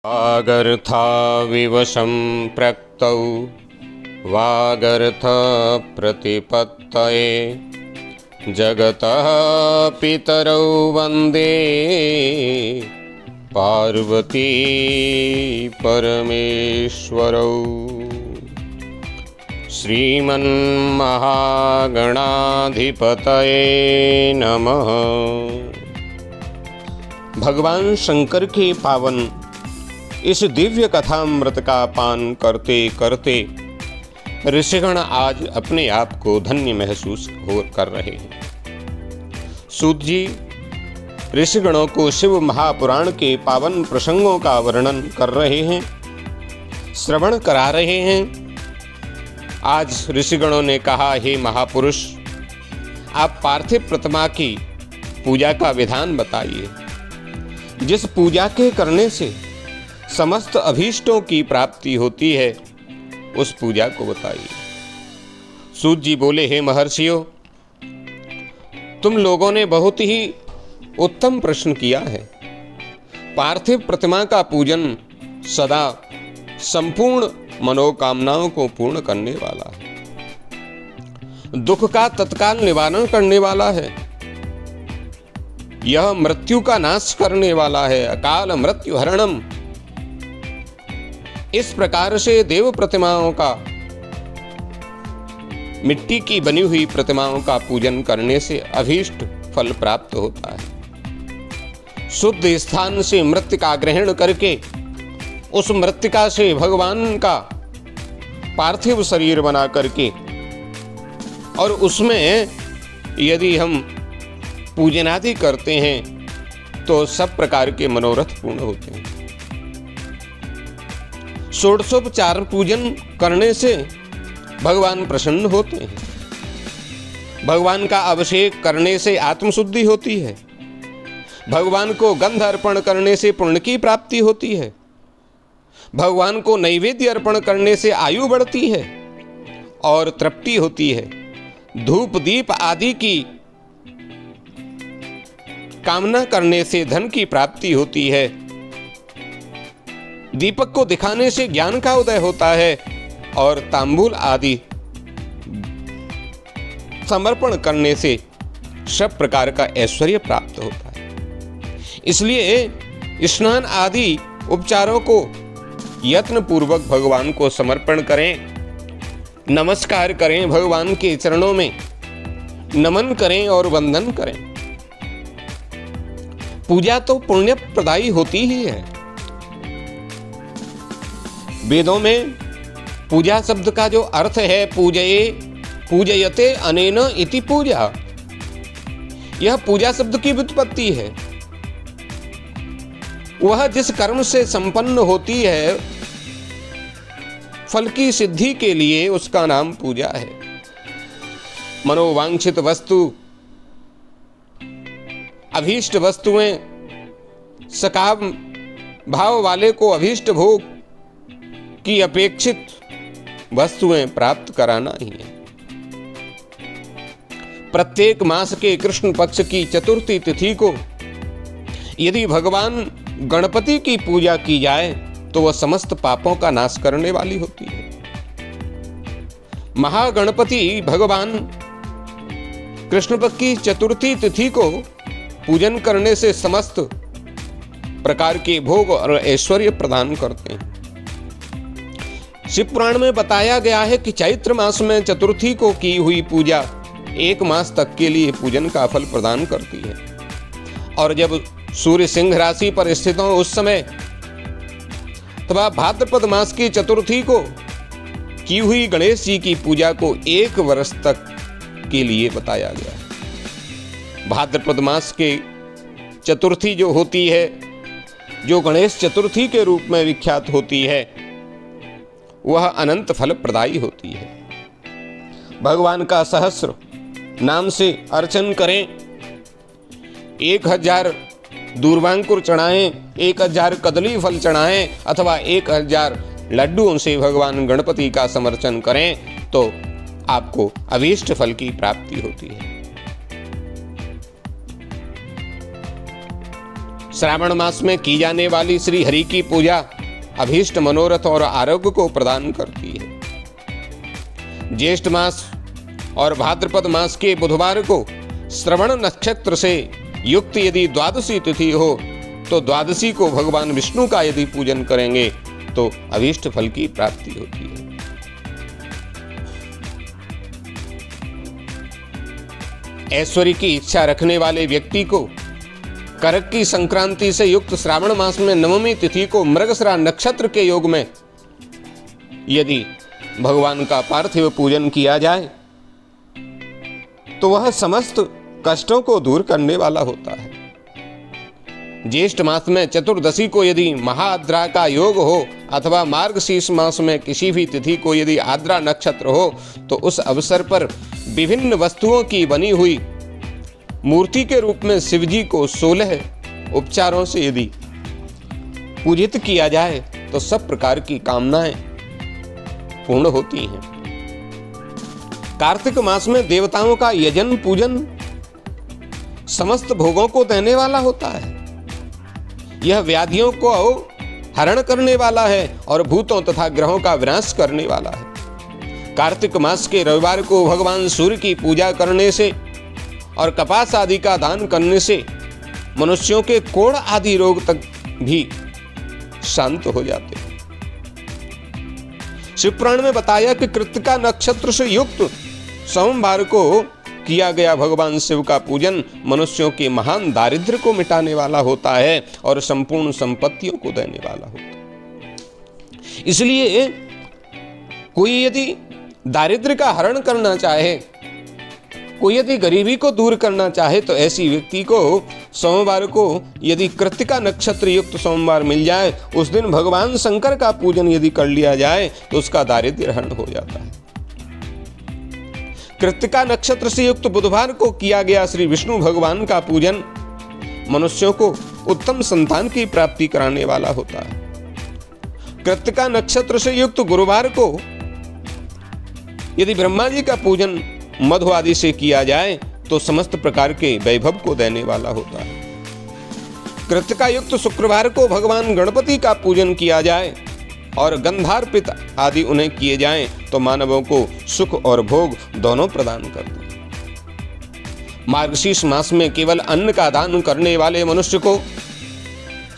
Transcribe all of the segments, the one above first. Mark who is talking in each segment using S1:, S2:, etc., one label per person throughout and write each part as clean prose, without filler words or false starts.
S1: वागर्थाविव सम्पृक्तौ वागर्थप्रतिपत्तये जगतः पितरौ वन्दे पार्वती परमेश्वरौ। श्रीमन्महागणाधिपतये नमः। भगवान शंकर के पावन इस दिव्य कथामृत का पान करते करते ऋषिगण आज अपने आप को धन्य महसूस कर रहे हैं। सूत जी ऋषिगणों को शिव महापुराण के पावन प्रसंगों का वर्णन कर रहे हैं, श्रवण करा रहे हैं। आज ऋषिगणों ने कहा, हे महापुरुष, आप पार्थिव प्रतिमा की पूजा का विधान बताइए, जिस पूजा के करने से समस्त अभीष्टों की प्राप्ति होती है, उस पूजा को बताइए। सूत जी बोले, हे महर्षियों, तुम लोगों ने बहुत ही उत्तम प्रश्न किया है। पार्थिव प्रतिमा का पूजन सदा संपूर्ण मनोकामनाओं को पूर्ण करने वाला है, दुख का तत्काल निवारण करने वाला है, यह मृत्यु का नाश करने वाला है, अकाल मृत्यु हरणम। इस प्रकार से देव प्रतिमाओं का, मिट्टी की बनी हुई प्रतिमाओं का पूजन करने से अभीष्ट फल प्राप्त होता है। शुद्ध स्थान से मृत्तिका ग्रहण करके उस मृत्तिका से भगवान का पार्थिव शरीर बना करके और उसमें यदि हम पूजन आदि करते हैं तो सब प्रकार के मनोरथ पूर्ण होते हैं। षोडशोपचार पूजन करने से भगवान प्रसन्न होते हैं। भगवान का अभिषेक करने से आत्मशुद्धि होती है। भगवान को गंध अर्पण करने से पुण्य की प्राप्ति होती है। भगवान को नैवेद्य अर्पण करने से आयु बढ़ती है और तृप्ति होती है। धूप दीप आदि की कामना करने से धन की प्राप्ति होती है। दीपक को दिखाने से ज्ञान का उदय होता है और तांबूल आदि समर्पण करने से सब प्रकार का ऐश्वर्य प्राप्त होता है। इसलिए स्नान आदि उपचारों को यत्न पूर्वक भगवान को समर्पण करें, नमस्कार करें, भगवान के चरणों में नमन करें और वंदन करें। पूजा तो पुण्य प्रदायी होती ही है। वेदों में पूजा शब्द का जो अर्थ है, पूजये पूजयते अनेन इति पूजा, यह पूजा शब्द की व्युत्पत्ति है। वह जिस कर्म से संपन्न होती है, फल की सिद्धि के लिए उसका नाम पूजा है। मनोवांछित वस्तु, अभीष्ट वस्तुएं, सकाम भाव वाले को अभीष्ट भोग की अपेक्षित वस्तुएं प्राप्त कराना ही है। प्रत्येक मास के कृष्ण पक्ष की चतुर्थी तिथि को यदि भगवान गणपति की पूजा की जाए तो वह समस्त पापों का नाश करने वाली होती है। महागणपति भगवान कृष्ण पक्ष की चतुर्थी तिथि को पूजन करने से समस्त प्रकार के भोग और ऐश्वर्य प्रदान करते हैं। शिव पुराण में बताया गया है कि चैत्र मास में चतुर्थी को की हुई पूजा 1 मास तक के लिए पूजन का फल प्रदान करती है। और जब सूर्य सिंह राशि पर स्थित हो उस समय तथा भाद्रपद मास की चतुर्थी को की हुई गणेश जी की पूजा को 1 वर्ष तक के लिए बताया गया है। भाद्रपद मास के चतुर्थी जो होती है, जो गणेश चतुर्थी के रूप में विख्यात होती है, वह अनंत फल प्रदायी होती है। भगवान का सहस्र नाम से अर्चन करें, 1000 दूर्वांकुर चढ़ाएं, 1000 कदली फल चढ़ाएं अथवा 1000 लड्डुओं से भगवान गणपति का समर्चन करें तो आपको अभीष्ट फल की प्राप्ति होती है। श्रावण मास में की जाने वाली श्री हरि की पूजा अभीष्ट मनोरथ और आरोग्य को प्रदान करती है। ज्येष्ठ मास और भाद्रपद मास के बुधवार को श्रवण नक्षत्र से युक्त यदि द्वादशी तिथि हो तो द्वादशी को भगवान विष्णु का यदि पूजन करेंगे तो अभीष्ट फल की प्राप्ति होती है। ऐश्वर्य की इच्छा रखने वाले व्यक्ति को करक की संक्रांति से युक्त श्रावण मास में नवमी तिथि को मृगशिरा नक्षत्र के योग में यदि भगवान का पार्थिव पूजन किया जाए तो वह समस्त कष्टों को दूर करने वाला होता है। ज्येष्ठ मास में चतुर्दशी को यदि महाआद्रा का योग हो अथवा मार्गशीर्ष मास में किसी भी तिथि को यदि आद्रा नक्षत्र हो तो उस अवसर पर विभिन्न वस्तुओं की बनी हुई मूर्ति के रूप में शिवजी को 16 उपचारों से यदि पूजित किया जाए तो सब प्रकार की कामनाएं पूर्ण होती हैं। कार्तिक मास में देवताओं का यजन पूजन समस्त भोगों को देने वाला होता है। यह व्याधियों को हरण करने वाला है और भूतों तथा ग्रहों का विनाश करने वाला है। कार्तिक मास के रविवार को भगवान सूर्य की पूजा करने से और कपास आदि का दान करने से मनुष्यों के कोढ़ आदि रोग तक भी शांत हो जाते हैं। शिवपुराण में बताया कि कृत्तिका नक्षत्र से युक्त सोमवार को किया गया भगवान शिव का पूजन मनुष्यों के महान दारिद्र्य को मिटाने वाला होता है और संपूर्ण संपत्तियों को देने वाला होता है। इसलिए कोई यदि दारिद्र्य का हरण करना चाहे, कोई यदि गरीबी को दूर करना चाहे तो ऐसी व्यक्ति को सोमवार को यदि कृत्तिका नक्षत्र युक्त सोमवार मिल जाए, उस दिन भगवान शंकर का पूजन यदि कर लिया जाए तो उसका दारिद्र्य हरण हो जाता है। कृत्तिका नक्षत्र से युक्त बुधवार को किया गया श्री विष्णु भगवान का पूजन मनुष्यों को उत्तम संतान की प्राप्ति कराने वाला होता है। कृत्तिका नक्षत्र से युक्त गुरुवार को यदि ब्रह्मा जी का पूजन मधु आदि से किया जाए तो समस्त प्रकार के वैभव को देने वाला होता है। कृत्तिका युक्त शुक्रवार को भगवान गणपति का पूजन किया जाए और गंधार्पित आदि उन्हें किए जाएं तो मानवों को सुख और भोग दोनों प्रदान करते हैं। मार्गशीर्ष मास में केवल अन्न का दान करने वाले मनुष्य को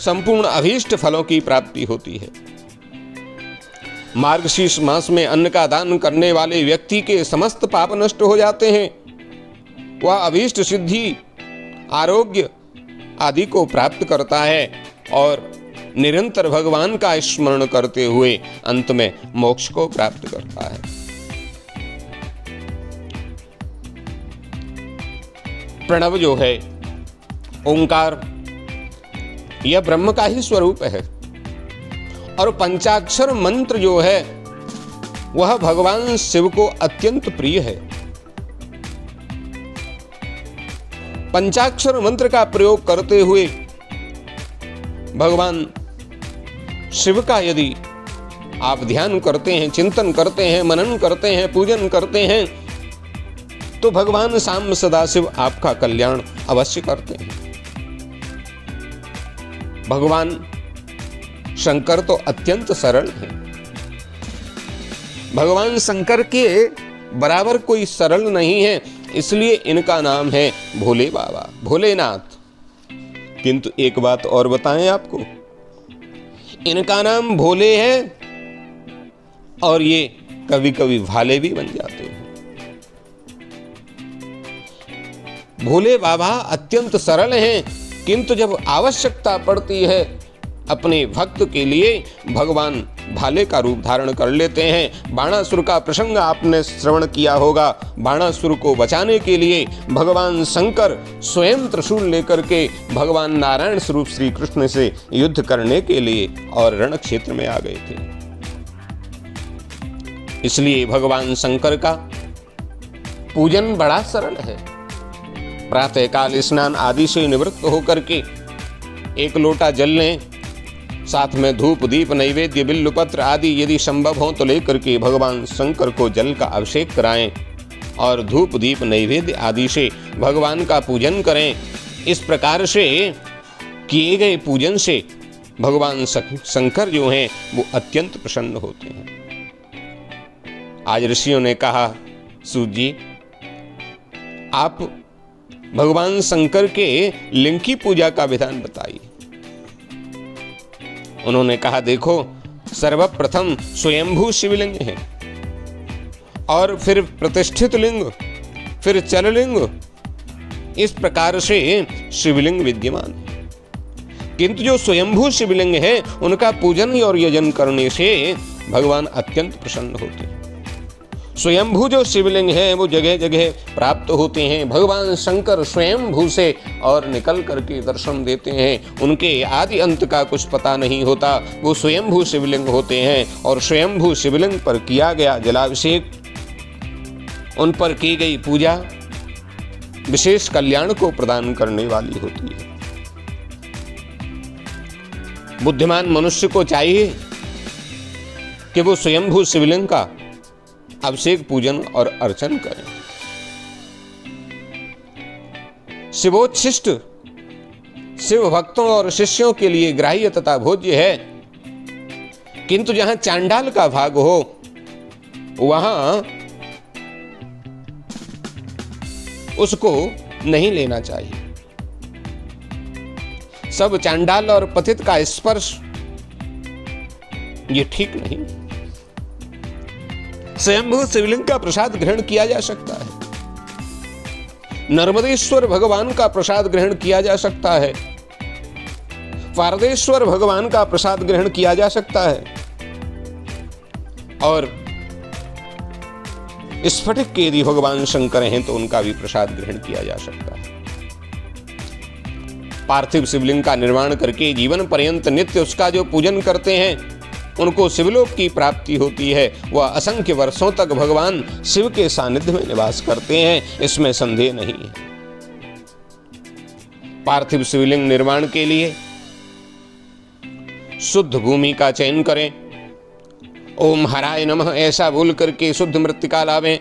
S1: संपूर्ण अभीष्ट फलों की प्राप्ति होती है। मार्गशीर्ष मास में अन्न का दान करने वाले व्यक्ति के समस्त पाप नष्ट हो जाते हैं। वह अभीष्ट सिद्धि, आरोग्य आदि को प्राप्त करता है और निरंतर भगवान का स्मरण करते हुए अंत में मोक्ष को प्राप्त करता है। प्रणव जो है, ओंकार, यह ब्रह्म का ही स्वरूप है और पंचाक्षर मंत्र जो है वह भगवान शिव को अत्यंत प्रिय है। पंचाक्षर मंत्र का प्रयोग करते हुए भगवान शिव का यदि आप ध्यान करते हैं, चिंतन करते हैं, मनन करते हैं, पूजन करते हैं तो भगवान सांब सदाशिव आपका कल्याण अवश्य करते हैं। भगवान शंकर तो अत्यंत सरल हैं। भगवान शंकर के बराबर कोई सरल नहीं है, इसलिए इनका नाम है भोले बाबा, भोलेनाथ। किंतु एक बात और बताएं आपको, इनका नाम भोले है और ये कभी कभी भाले भी बन जाते हैं। भोले बाबा अत्यंत सरल हैं, किंतु जब आवश्यकता पड़ती है अपने भक्त के लिए भगवान भाले का रूप धारण कर लेते हैं। बाणासुर का प्रसंग आपने श्रवण किया होगा। बाणासुर को बचाने के लिए भगवान शंकर स्वयं त्रिशूल लेकर के भगवान नारायण स्वरूप श्री कृष्ण से युद्ध करने के लिए और रण क्षेत्र में आ गए थे। इसलिए भगवान शंकर का पूजन बड़ा सरल है। प्रातःकाल स्नान आदि से निवृत्त होकर के एक लोटा जल लें, साथ में धूप दीप नैवेद्य बिल्वपत्र आदि यदि संभव हो तो लेकर के भगवान शंकर को जल का अभिषेक कराएं और धूप दीप नैवेद्य आदि से भगवान का पूजन करें। इस प्रकार से किए गए पूजन से भगवान शंकर जो हैं वो अत्यंत प्रसन्न होते हैं। आज ऋषियों ने कहा, सूत जी आप भगवान शंकर के लिंग की पूजा का विधान बताइए। उन्होंने कहा, देखो सर्वप्रथम स्वयंभू शिवलिंग है और फिर प्रतिष्ठित लिंग, फिर चल लिंग, इस प्रकार से शिवलिंग विद्यमान है। किंतु जो स्वयंभू शिवलिंग है उनका पूजन और यजन करने से भगवान अत्यंत प्रसन्न होते हैं। स्वयंभू जो शिवलिंग है वो जगह जगह प्राप्त होते हैं। भगवान शंकर स्वयंभू से और निकल करके दर्शन देते हैं। उनके आदि अंत का कुछ पता नहीं होता, वो स्वयंभू शिवलिंग होते हैं और स्वयंभू शिवलिंग पर किया गया जलाभिषेक, उन पर की गई पूजा विशेष कल्याण को प्रदान करने वाली होती है। बुद्धिमान मनुष्य को चाहिए कि वो स्वयंभू शिवलिंग का अभिषेक, पूजन और अर्चन करें। शिवोच्छिष्ट शिव भक्तों और शिष्यों के लिए ग्राह्य तथा भोज्य है, किंतु जहां चांडाल का भाग हो वहां उसको नहीं लेना चाहिए। सब चांडाल और पतित का स्पर्श ये ठीक नहीं। स्वयंभू शिवलिंग का प्रसाद ग्रहण किया जा सकता है, नर्मदेश्वर भगवान का प्रसाद ग्रहण किया जा सकता है, पारदेश्वर भगवान का प्रसाद ग्रहण किया जा सकता है और स्फटिक के यदि भगवान शंकर हैं तो उनका भी प्रसाद ग्रहण किया जा सकता है। पार्थिव शिवलिंग का निर्माण करके जीवन पर्यंत नित्य उसका जो पूजन करते हैं उनको शिवलोक की प्राप्ति होती है। वह असंख्य वर्षों तक भगवान शिव के सानिध्य में निवास करते हैं, इसमें संदेह नहीं है। पार्थिव शिवलिंग निर्माण के लिए शुद्ध भूमि का चयन करें, ओम हराय नमः ऐसा बोल करके शुद्ध मृत्तिका लावें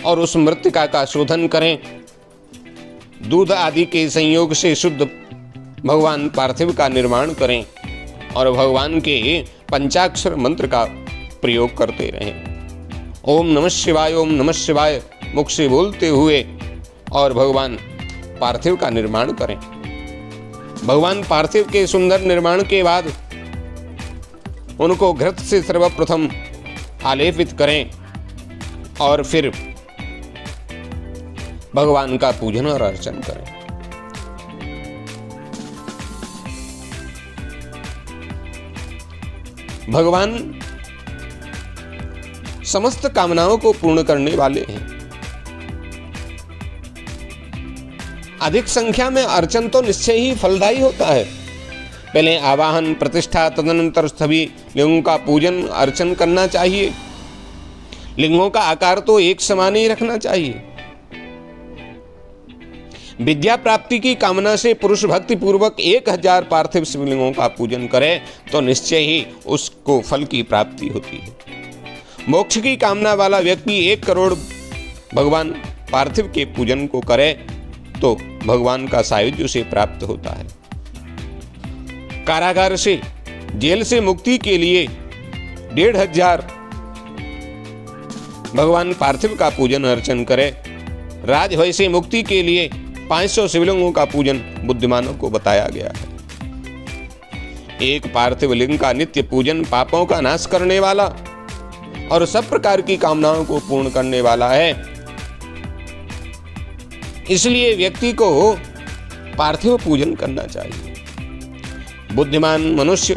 S1: और उस मृत्तिका का शोधन करें। दूध आदि के संयोग से शुद्ध भगवान पार्थिव का निर्माण करें और भगवान के पंचाक्षर मंत्र का प्रयोग करते रहें। ओम नमः शिवाय, ओम नमः शिवाय मुख से बोलते हुए और भगवान पार्थिव का निर्माण करें। भगवान पार्थिव के सुंदर निर्माण के बाद उनको घृत से सर्वप्रथम आलेपित करें और फिर भगवान का पूजन और अर्चन करें। भगवान समस्त कामनाओं को पूर्ण करने वाले हैं। अधिक संख्या में अर्चन तो निश्चय ही फलदायी होता है। पहले आवाहन, प्रतिष्ठा, तदनंतर सभी लिंगों का पूजन अर्चन करना चाहिए। लिंगों का आकार तो एक समान ही रखना चाहिए। विद्या प्राप्ति की कामना से पुरुष भक्ति पूर्वक 1000 पार्थिव शिवलिंगों का पूजन करे तो निश्चय ही उसको फल की प्राप्ति होती है। मोक्ष की कामना वाला व्यक्ति 1 करोड़ भगवान पार्थिव के पूजन को करे तो भगवान का सायुज्य उसे प्राप्त होता है। कारागार से, जेल से मुक्ति के लिए 1500 भगवान पार्थिव का पूजन अर्चन करे। राजभय से मुक्ति के लिए 500 शिवलिंगों का पूजन बुद्धिमानों को बताया गया है। एक पार्थिव लिंग का नित्य पूजन पापों का नाश करने वाला और सब प्रकार की कामनाओं को पूर्ण करने वाला है। इसलिए व्यक्ति को पार्थिव पूजन करना चाहिए। बुद्धिमान मनुष्य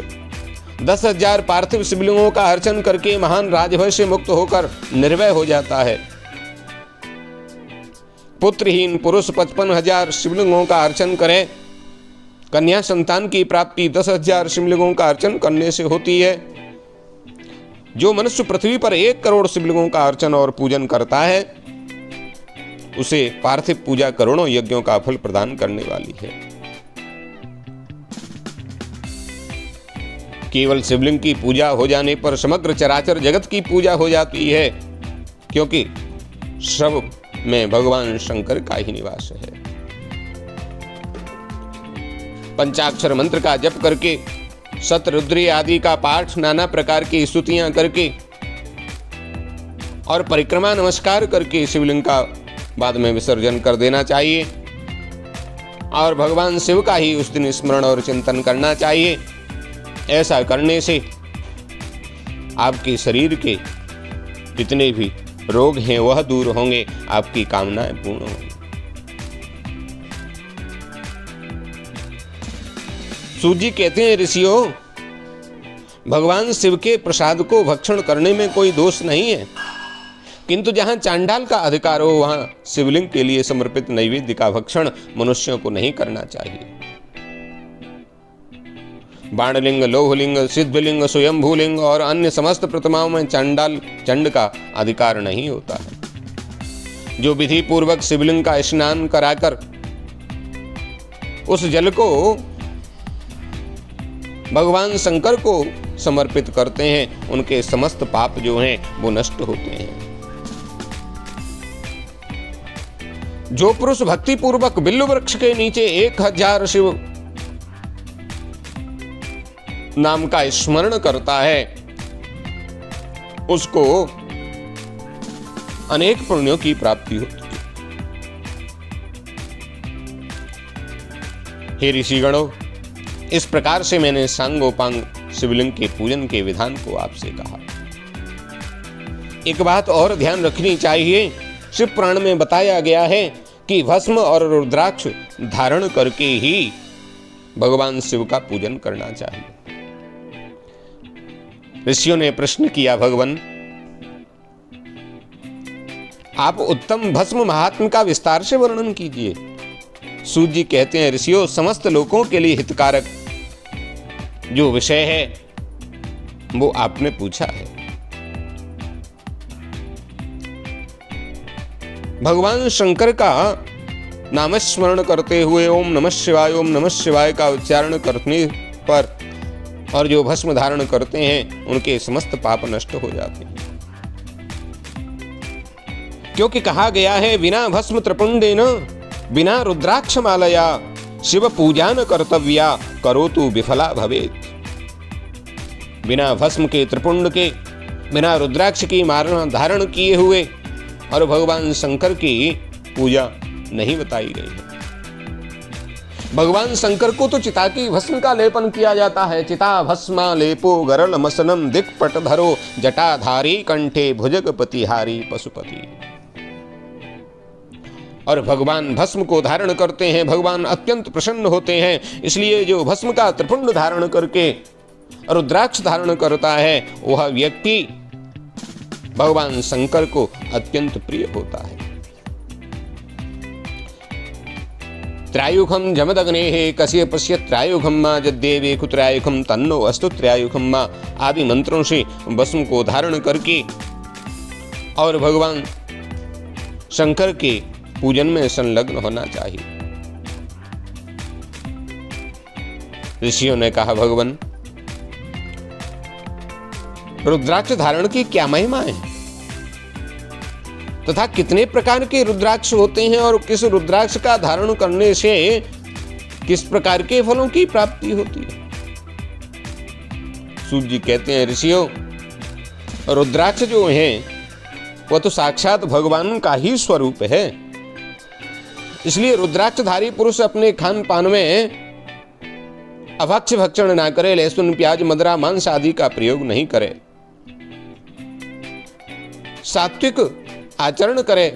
S1: 10,000 पार्थिव शिवलिंगों का अर्चन करके महान राजभय से मुक्त होकर निर्भय हो जाता है। पुत्रहीन पुरुष 55,000 शिवलिंगों का अर्चन करे। कन्या संतान की प्राप्ति 10,000 शिवलिंगों का अर्चन करने से होती है। जो मनुष्य पृथ्वी पर 1 करोड़ शिवलिंगों का अर्चन और पूजन करता है उसे पार्थिव पूजा करोड़ों यज्ञों का फल प्रदान करने वाली है। केवल शिवलिंग की पूजा हो जाने पर समग्र चराचर जगत की पूजा हो जाती है, क्योंकि सब में भगवान शंकर का ही निवास है। पंचाक्षर मंत्र का जप करके, शतरुद्री आदि का पाठ, नाना प्रकार की स्तुतियां करके और परिक्रमा नमस्कार करके शिवलिंग का बाद में विसर्जन कर देना चाहिए और भगवान शिव का ही उस दिन स्मरण और चिंतन करना चाहिए। ऐसा करने से आपके शरीर के जितने भी रोग हैं वह दूर होंगे, आपकी कामनाएं पूर्ण होंगी। सूत जी कहते हैं, ऋषियों, भगवान शिव के प्रसाद को भक्षण करने में कोई दोष नहीं है, किंतु जहां चांडाल का अधिकार हो वहां शिवलिंग के लिए समर्पित नैवेद्य का भक्षण मनुष्यों को नहीं करना चाहिए। बाणलिंग, लोहलिंग, सिद्धलिंग, स्वयंभूलिंग और अन्य समस्त प्रतिमाओं में चांडाल चंड का अधिकार नहीं होता है। जो विधि पूर्वक शिवलिंग का स्नान कराकर उस जल को भगवान शंकर को समर्पित करते हैं, उनके समस्त पाप जो हैं वो नष्ट होते हैं। जो पुरुष भक्ति पूर्वक बिल्व वृक्ष के नीचे 1000 शिव नाम का स्मरण करता है, उसको अनेक पुण्यों की प्राप्ति होती है। हे ऋषिगणों, इस प्रकार से मैंने सांगोपांग शिवलिंग के पूजन के विधान को आपसे कहा। एक बात और ध्यान रखनी चाहिए, शिव पुराण में बताया गया है कि भस्म और रुद्राक्ष धारण करके ही भगवान शिव का पूजन करना चाहिए। ऋषियों ने प्रश्न किया, भगवान आप उत्तम भस्म महात्म का विस्तार से वर्णन कीजिए। सूत जी कहते हैं, ऋषियों, समस्त लोगों के लिए हितकारक जो विषय है वो आपने पूछा है। भगवान शंकर का नामस्मरण करते हुए ओम नमः शिवाय का उच्चारण करने पर और जो भस्म धारण करते हैं उनके समस्त पाप नष्ट हो जाते हैं, क्योंकि कहा गया है, बिना भस्म त्रिपुंडेन बिना रुद्राक्ष मालया शिव पूजा न कर्तव्या करोतु विफला भवेत्। बिना भस्म के, त्रिपुंड के, बिना रुद्राक्ष की माला धारण किए हुए और भगवान शंकर की पूजा नहीं बताई गई है। भगवान शंकर को तो चिता की भस्म का लेपन किया जाता है। चिता भस्मा लेपो गरल मसनम दिक्पट धरो जटाधारी कंठे भुजगपतिहारी पशुपति। और भगवान भस्म को धारण करते हैं, भगवान अत्यंत प्रसन्न होते हैं। इसलिए जो भस्म का त्रिपुंड धारण करके रुद्राक्ष धारण करता है वह व्यक्ति भगवान शंकर को अत्यंत प्रिय होता है। त्रयायुखम जमदग्नेः कश्यपस्य त्रयायुखम मा जद्देवे कुत्रयायुखम तन्नो अस्तु त्रयायुखम मा आदि मंत्रों से भस्म को धारण करके और भगवान शंकर के पूजन में संलग्न होना चाहिए। ऋषियों ने कहा, भगवान रुद्राक्ष धारण की क्या महिमा है तथा कितने प्रकार के रुद्राक्ष होते हैं और किस रुद्राक्ष का धारण करने से किस प्रकार के फलों की प्राप्ति होती है। सूत जी कहते हैं, ऋषियों, रुद्राक्ष जो हैं वह तो साक्षात भगवान का ही स्वरूप है। इसलिए रुद्राक्षधारी पुरुष अपने खान पान में अभक्ष्य भक्षण ना करे, लहसुन प्याज मदिरा मांस आदि का प्रयोग नहीं करे, सात्विक आचरण करे,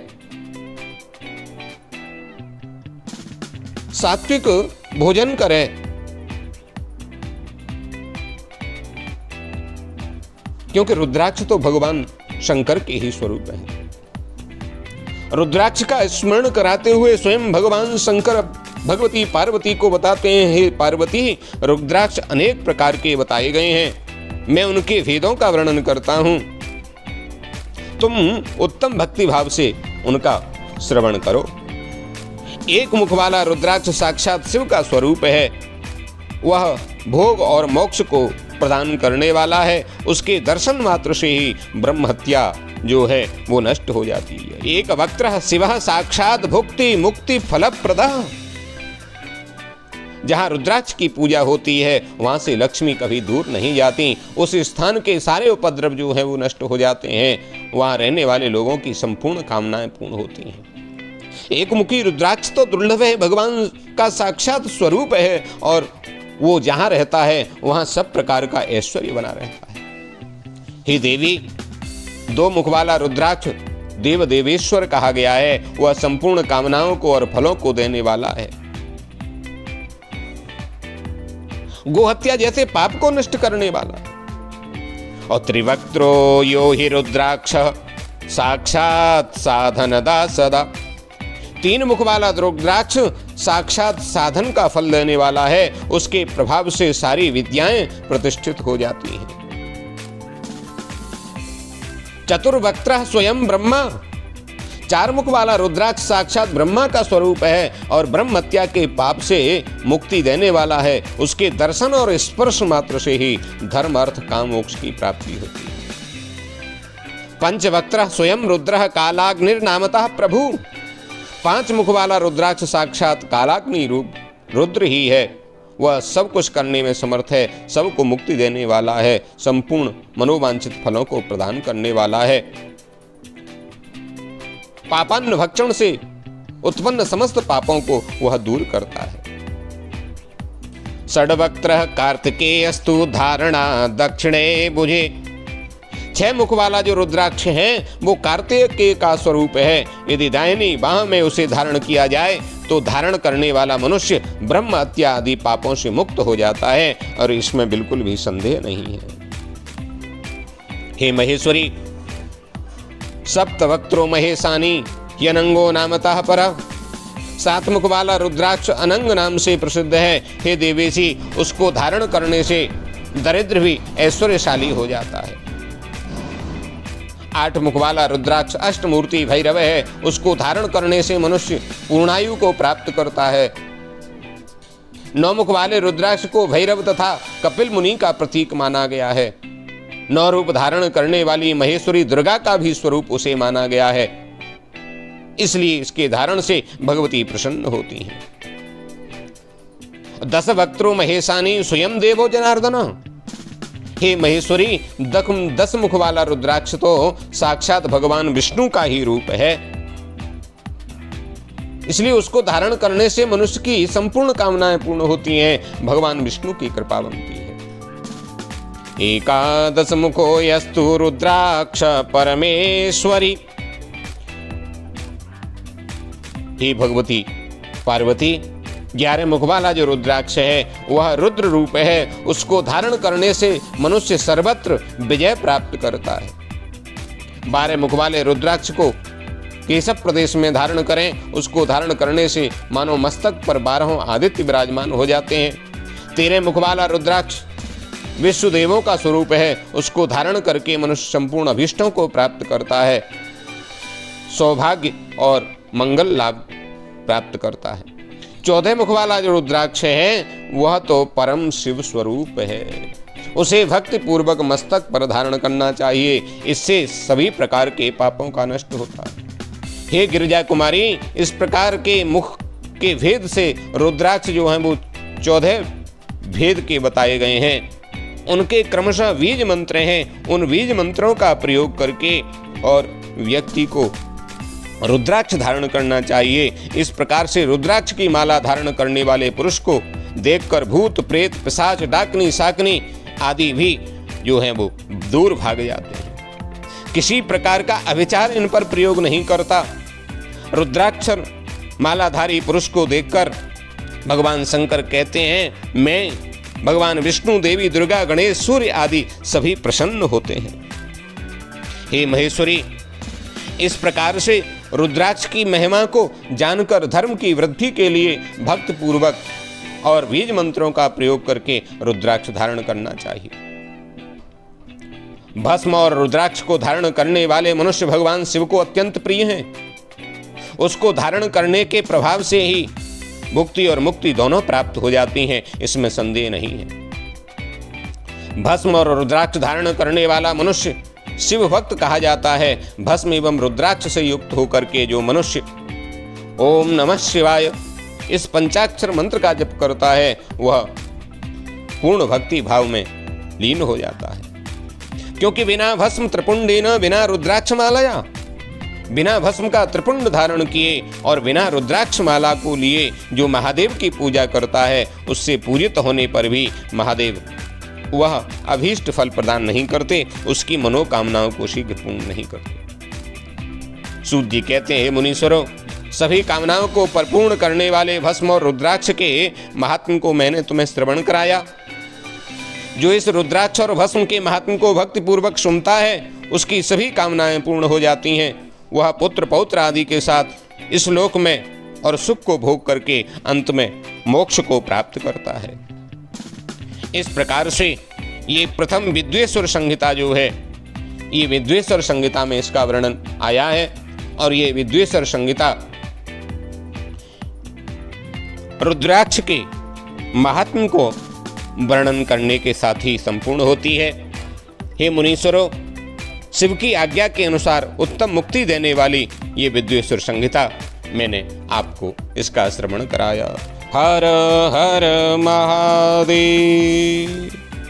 S1: सात्विक भोजन करे, क्योंकि रुद्राक्ष तो भगवान शंकर के ही स्वरूप है। रुद्राक्ष का स्मरण कराते हुए स्वयं भगवान शंकर भगवती पार्वती को बताते हैं, हे पार्वती, रुद्राक्ष अनेक प्रकार के बताए गए हैं, मैं उनके भेदों का वर्णन करता हूं, तुम उत्तम भक्ति भाव से उनका श्रवण करो। एक मुख वाला रुद्राक्ष साक्षात शिव का स्वरूप है। वह भोग और मोक्ष को प्रदान करने वाला है। उसके दर्शन मात्र से ही ब्रह्म हत्या जो है वो नष्ट हो जाती है। एक वक्त्रः शिवः साक्षात भुक्ति मुक्ति फलप्रदः। जहाँ रुद्राक्ष की पूजा होती है वहाँ से लक्ष्मी कभी दूर नहीं जाती। उस स्थान के सारे उपद्रव जो है वो नष्ट हो जाते हैं। वहाँ रहने वाले लोगों की संपूर्ण कामनाएं पूर्ण होती हैं। एक मुखी रुद्राक्ष तो दुर्लभ है, भगवान का साक्षात स्वरूप है और वो जहाँ रहता है वहाँ सब प्रकार का ऐश्वर्य बना रहता है। हे देवी, 2 मुख वाला रुद्राक्ष देव देवेश्वर कहा गया है। वह संपूर्ण कामनाओं को और फलों को देने वाला है। गोहत्या जैसे पाप को नष्ट करने वाला। और त्रिवक्त्रो यो हि रुद्राक्ष साक्षात साधनदा सदा। 3 मुख वाला रुद्राक्ष साक्षात साधन का फल देने वाला है। उसके प्रभाव से सारी विद्याएं प्रतिष्ठित हो जाती हैं। चतुर्वक्त्रः स्वयं ब्रह्मा। 4 मुख वाला रुद्राक्ष साक्षात ब्रह्मा का स्वरूप है और ब्रह्म हत्या के पाप से मुक्ति देने वाला है। उसके दर्शन और स्पर्श मात्र से ही धर्म अर्थ काम मोक्ष की प्राप्ति होती है। पंचवक्त्रः स्वयं रुद्रः कालाग्निर्नामतः प्रभु। 5 मुख वाला रुद्राक्ष साक्षात कालाग्नि रूप रुद्र ही है। वह सब कुछ करने में समर्थ है, सबको मुक्ति देने वाला है, संपूर्ण मनोवांछित फलों को प्रदान करने वाला है। पापान्न भक्षण से उत्पन्न समस्त पापों को वह दूर करता है। षड्वक्त्रः कार्तिकेयस्तु धारणा दक्षिणे भुजे। 6 मुख वाला जो रुद्राक्ष है वो कार्तिकेय का स्वरूप है। यदि दाहिनी बाह में उसे धारण किया जाए तो धारण करने वाला मनुष्य ब्रह्म हत्या आदि पापों से मुक्त हो जाता है और इसमें बिल्कुल भी संदेह नहीं है। हे महेश्वरी, सप्तवक्त्रो महेशानी यनंगो नामतः परः। 7 मुख वाला रुद्राक्ष अनंग नाम से प्रसिद्ध है। हे देवेशी, उसको धारण करने से दरिद्र भी ऐश्वर्यशाली हो जाता है। 8 मुख वाला रुद्राक्ष अष्टमूर्ति भैरव है। उसको धारण करने से मनुष्य पूर्णायु को प्राप्त करता है। 9 मुख वाले रुद्राक्ष को भैरव तथा कपिल मुनि का प्रतीक माना गया है। 9 रूप धारण करने वाली महेश्वरी दुर्गा का भी स्वरूप उसे माना गया है। इसलिए इसके धारण से भगवती प्रसन्न होती हैं। 10 वक्त्रो महेशानी स्वयं देवो जनार्दन। हे महेश्वरी, 10 मुख वाला रुद्राक्ष तो साक्षात भगवान विष्णु का ही रूप है। इसलिए उसको धारण करने से मनुष्य की संपूर्ण कामनाएं पूर्ण होती हैं। भगवान विष्णु की कृपा बनती है। 11 मुखो यस्तु रुद्राक्ष परमेश्वरी। हे भगवती पार्वती, 11 मुख वाला जो रुद्राक्ष है वह रुद्र रूप है। उसको धारण करने से मनुष्य सर्वत्र विजय प्राप्त करता है। 12 मुख वाले रुद्राक्ष को केशव प्रदेश में धारण करें। उसको धारण करने से मानो मस्तक पर 12 आदित्य विराजमान हो जाते हैं। 13 मुख वाला रुद्राक्ष विश्व देवों का स्वरूप है। उसको धारण करके मनुष्य संपूर्ण अभीष्टों को प्राप्त करता है, सौभाग्य और मंगल लाभ प्राप्त करता है। 14 मुख वाला जो रुद्राक्ष है वह तो परम शिव स्वरूप है। उसे भक्ति पूर्वक मस्तक पर धारण करना चाहिए। इससे सभी प्रकार के पापों का नष्ट होता है। हे गिरिजा कुमारी, इस प्रकार के मुख के भेद से रुद्राक्ष जो हैं वो 14 भेद के बताए गए हैं। उनके क्रमशः बीज मंत्र हैं। उन बीज मंत्रों का प्रयोग करके और व्यक्ति को रुद्राक्ष धारण करना चाहिए। इस प्रकार से रुद्राक्ष की माला धारण करने वाले पुरुष को देखकर भूत प्रेत पिशाच डाकनी शाकनी आदि भी जो हैं वो दूर भाग जाते हैं। किसी प्रकार का अविचार इन पर प्रयोग नहीं करता। रुद्राक्ष मालाधारी पुरुष को देखकर भगवान शंकर कहते हैं, मैं भगवान विष्णु, देवी दुर्गा, गणेश, सूर्य आदि सभी प्रसन्न होते हैं। हे महेश्वरी, इस प्रकार से रुद्राक्ष की महिमा को जानकर धर्म की वृद्धि के लिए भक्त पूर्वक और बीज मंत्रों का प्रयोग करके रुद्राक्ष धारण करना चाहिए। भस्म और रुद्राक्ष को धारण करने वाले मनुष्य भगवान शिव को अत्यंत प्रिय हैं। उसको धारण करने के प्रभाव से ही भुक्ति और मुक्ति दोनों प्राप्त हो जाती हैं, इसमें संदेह नहीं है। भस्म और रुद्राक्ष धारण करने वाला मनुष्य शिव भक्त कहा जाता है। भस्म एवं रुद्राक्ष से युक्त होकर के जो मनुष्य ओम नमः शिवाय, इस पंचाक्षर मंत्र का जप करता है वह पूर्ण भक्ति भाव में लीन हो जाता है। क्योंकि बिना भस्म त्रिपुंडेन, बिना रुद्राक्ष मालया, बिना भस्म का त्रिपुंड धारण किए और बिना रुद्राक्ष माला को लिए जो महादेव की पूजा करता है, उससे पूजित होने पर भी महादेव वह अभीष्ट फल प्रदान नहीं करते, उसकी मनोकामनाओं को शीघ्र पूर्ण नहीं करते। सूत जी कहते हैं, मुनीश्वरों, सभी कामनाओं को परिपूर्ण करने वाले भस्म और रुद्राक्ष के महात्म को मैंने तुम्हें श्रवण कराया। जो इस रुद्राक्ष और भस्म के महात्म को भक्ति पूर्वक सुनता है, उसकी सभी कामनाएं पूर्ण हो जाती हैं। वह पुत्र पौत्र आदि के साथ इस लोक में और सुख को भोग करके अंत में मोक्ष को प्राप्त करता है। इस प्रकार से ये प्रथम विद्वेश्वर संहिता जो है, ये विद्वेश्वर संहिता में इसका वर्णन आया है। और ये विद्वेश्वर संहिता रुद्राक्ष के महात्म को वर्णन करने के साथ ही संपूर्ण होती है। हे मुनीश्वरों, शिव की आज्ञा के अनुसार उत्तम मुक्ति देने वाली ये विद्वेश्वर संहिता मैंने आपको इसका श्रवण कराया। हर हर महादेव।